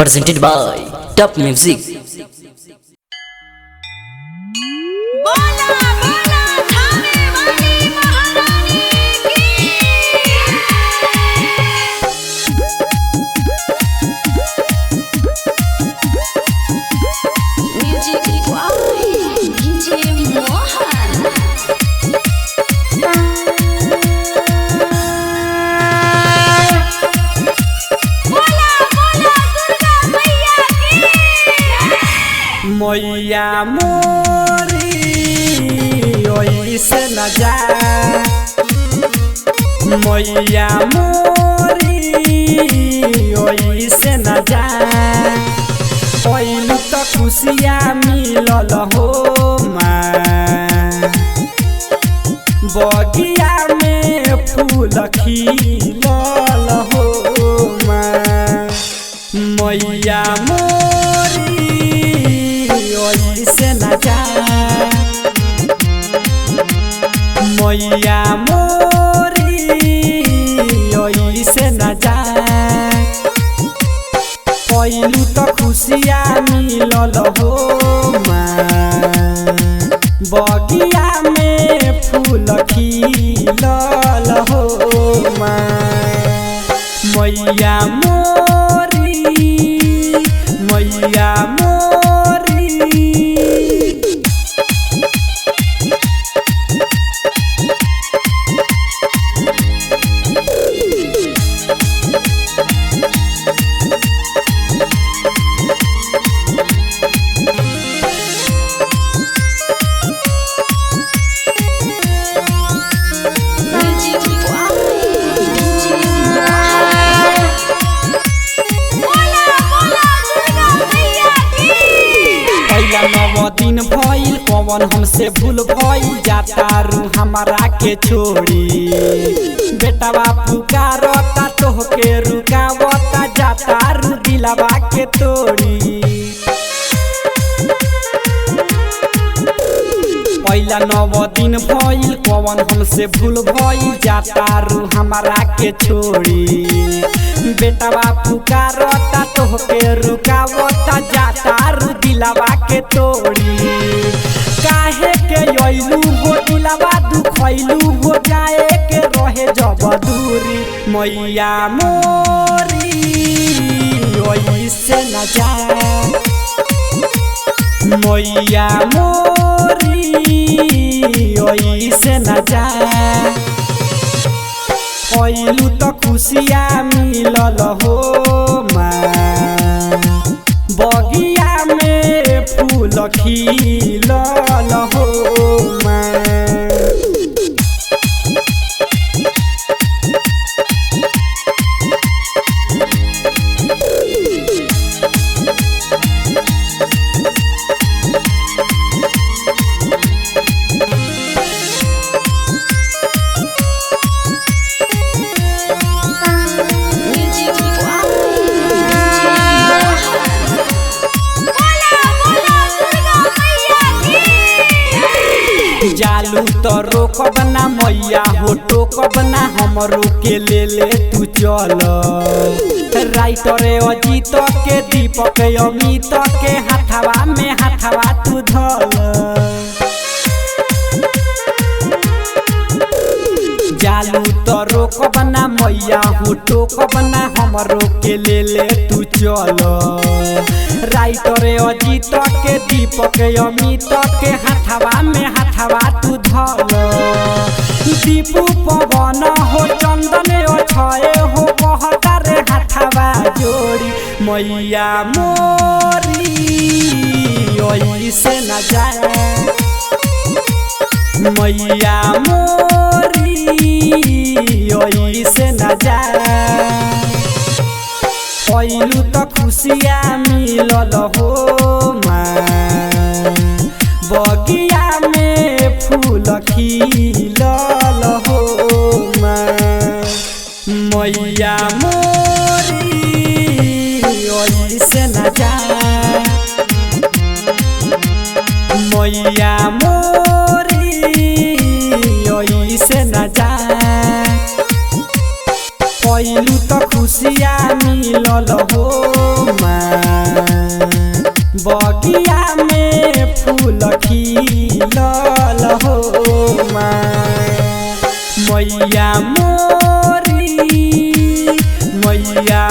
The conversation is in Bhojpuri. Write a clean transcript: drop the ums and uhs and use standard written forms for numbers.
presented by Top Music. मैया मोरी ओइसे न जा, मैया मोरी ओइसे न जा। पहलू तो खुशिया मिलल हो माँ, बगिया में फूल खिलल हो माँ। मैया मोरी ओइसे न जा, मैया मोरी ओइसे न जा। पहलू तो खुशिया मिलल हो माँ, बगिया में फूल खिलल हो माँ। मैया मोरी, मैया मोरी। दिन भइल पवन हमसे भूल भइल, जाता रू हमारा के छोड़ी। बेटा बापू का रोता तोहके रुकावता, जाता रू दिलवा के तोड़ी। पहला 9 दिन भइल पवन हमसे भूल भइल, जाता रू हमारा के छोड़ी। बेटा बापू का रोता तोहके रुकावता, जाता रू दिलवा के तोड़ी। काहे के अइलू हो दिलवा दुखैलू हो, जाए के रहे जब दूरी। मैया मोरी ओइसे न जा, मैया मोरी ओइसे न जा। पहलू तो खुशिया मिलल हो माँ, बगिया में फूल खिलल हो माँ। जालू तो रोकब ना मैया हो, टोकब ना हमरो के ले तू चल। राइटर अजीत के दीपक अमित के हाथवा में हाथवा तू धल। जालू तो रोकब ना मैया हो, टोकब ना हमरो के ले तू चल। राइटर अजीत के दीपक अमित के हाथवा में हाथवा तू धल। दीपू पवन हो, चंदन अक्षय हो, बहता रे हाथवा जोड़ी। मैया मोरी ओइसे न जा, मैया मोरी ओइसे न जा। पहलू तो खुशिया मिलल हो माँ, बगिया में फूल खिलल हो माँ। मैया मोरी ओइसे न जा, मैया मोरी ओइसे न जा। पहलू तो खुशिया मिलल हो माँ, मोरी मैया